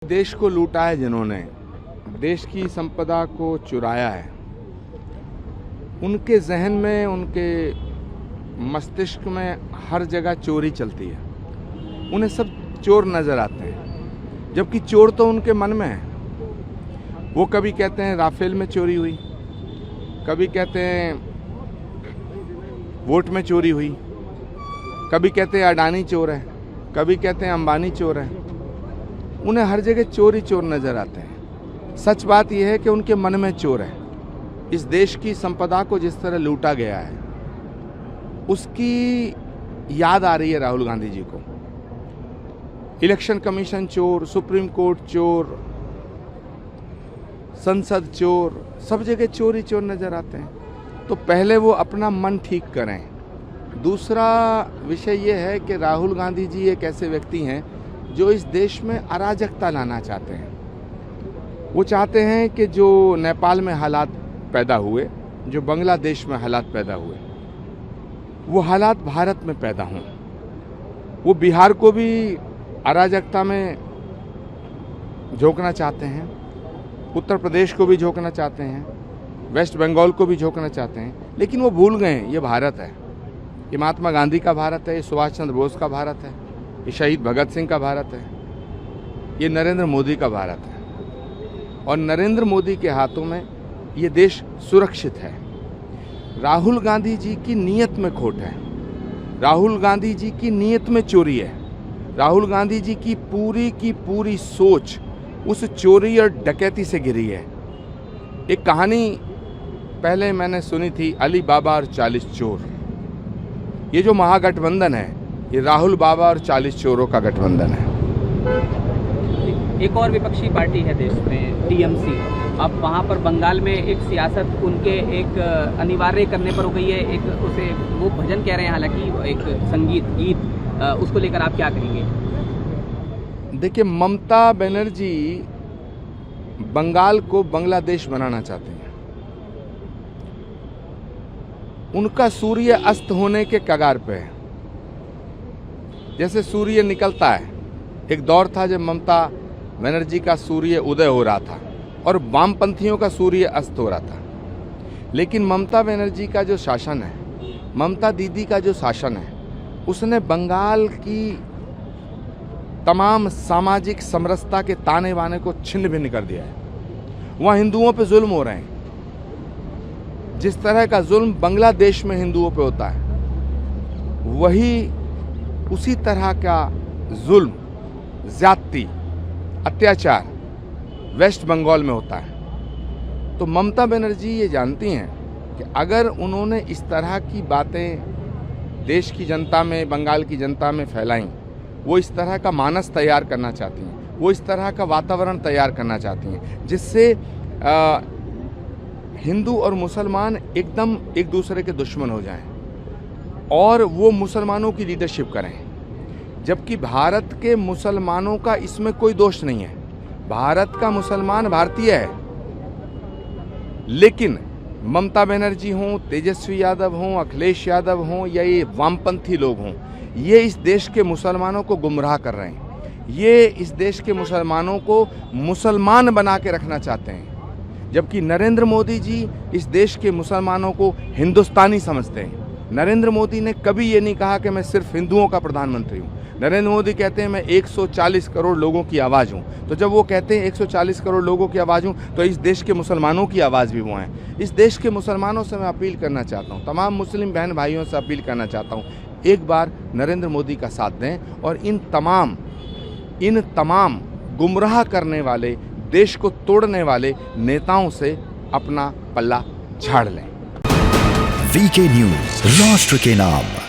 देश को लूटा है, जिन्होंने देश की संपदा को चुराया है, उनके जहन में, उनके मस्तिष्क में हर जगह चोरी चलती है। उन्हें सब चोर नजर आते हैं, जबकि चोर तो उनके मन में है। वो कभी कहते हैं राफेल में चोरी हुई, कभी कहते हैं वोट में चोरी हुई, कभी कहते हैं अडानी चोर है, कभी कहते हैं अंबानी चोर है। उन्हें हर जगह चोर ही चोर नजर आते हैं। सच बात यह है कि उनके मन में चोर है। इस देश की संपदा को जिस तरह लूटा गया है, उसकी याद आ रही है राहुल गांधी जी को। इलेक्शन कमीशन चोर, सुप्रीम कोर्ट चोर, संसद चोर, सब जगह चोर ही चोर नजर आते हैं। तो पहले वो अपना मन ठीक करें। दूसरा विषय ये है कि राहुल गांधी जी एक ऐसे व्यक्ति हैं जो इस देश में अराजकता लाना चाहते हैं। वो चाहते हैं कि जो नेपाल में हालात पैदा हुए, जो बांग्लादेश में हालात पैदा हुए, वो हालात भारत में पैदा हों। वो बिहार को भी अराजकता में झोंकना चाहते हैं, उत्तर प्रदेश को भी झोंकना चाहते हैं, वेस्ट बंगाल को भी झोंकना चाहते हैं। लेकिन वो भूल गए ये भारत है, ये महात्मा गांधी का भारत है, ये सुभाष चंद्र बोस का भारत है, ये शहीद भगत सिंह का भारत है, ये नरेंद्र मोदी का भारत है। और नरेंद्र मोदी के हाथों में ये देश सुरक्षित है। राहुल गांधी जी की नीयत में खोट है, राहुल गांधी जी की नीयत में चोरी है। राहुल गांधी जी की पूरी सोच उस चोरी और डकैती से घिरी है। एक कहानी पहले मैंने सुनी थी, अली बाबा और 40 चोर। ये जो महागठबंधन है, ये राहुल बाबा और 40 चोरों का गठबंधन है। एक और विपक्षी पार्टी है देश में, टीएमसी। अब वहाँ पर बंगाल में एक सियासत उनके एक अनिवार्य करने पर हो गई है। एक उसे वो भजन कह रहे हैं, हालांकि एक संगीत गीत, उसको लेकर आप क्या कहेंगे? देखिए, ममता बनर्जी बंगाल को बांग्लादेश बनाना चाहते हैं। उनका सूर्य अस्त होने के कगार पे है। जैसे सूर्य निकलता है, एक दौर था जब ममता बनर्जी का सूर्य उदय हो रहा था और वामपंथियों का सूर्य अस्त हो रहा था। लेकिन ममता बनर्जी का जो शासन है, ममता दीदी का जो शासन है, उसने बंगाल की तमाम सामाजिक समरसता के ताने बाने को छिन्न भिन्न कर दिया है। वहाँ हिंदुओं पे जुल्म हो रहे हैं। जिस तरह का जुल्म बांग्लादेश में हिंदुओं पे होता है, वही उसी तरह का जुल्म, ज्यादती, अत्याचार वेस्ट बंगाल में होता है। तो ममता बनर्जी ये जानती हैं कि अगर उन्होंने इस तरह की बातें देश की जनता में, बंगाल की जनता में फैलाई, वो इस तरह का मानस तैयार करना चाहती हैं, वो इस तरह का वातावरण तैयार करना चाहती हैं जिससे हिंदू और मुसलमान एकदम एक दूसरे के दुश्मन हो जाएं और वो मुसलमानों की लीडरशिप करें। जबकि भारत के मुसलमानों का इसमें कोई दोष नहीं है। भारत का मुसलमान भारतीय है। लेकिन ममता बनर्जी हों, तेजस्वी यादव हों, अखिलेश यादव हों या ये वामपंथी लोग हों, ये इस देश के मुसलमानों को गुमराह कर रहे हैं। ये इस देश के मुसलमानों को मुसलमान बना के रखना चाहते हैं। जबकि नरेंद्र मोदी जी इस देश के मुसलमानों को हिंदुस्तानी समझते हैं। नरेंद्र मोदी ने कभी ये नहीं कहा कि मैं सिर्फ हिंदुओं का प्रधानमंत्री हूँ। नरेंद्र मोदी कहते हैं मैं 140 करोड़ लोगों की आवाज़ हूँ। तो जब वो कहते हैं 140 करोड़ लोगों की आवाज़ हूँ, तो इस देश के मुसलमानों की आवाज़ भी वो हैं। इस देश के मुसलमानों से मैं अपील करना चाहता हूँ, तमाम मुस्लिम बहन भाइयों से अपील करना चाहता हूँ, एक बार नरेंद्र मोदी का साथ दें और इन तमाम गुमराह करने वाले, देश को तोड़ने वाले नेताओं से अपना पल्ला झाड़ लें। वीके न्यूज़, राष्ट्र के नाम।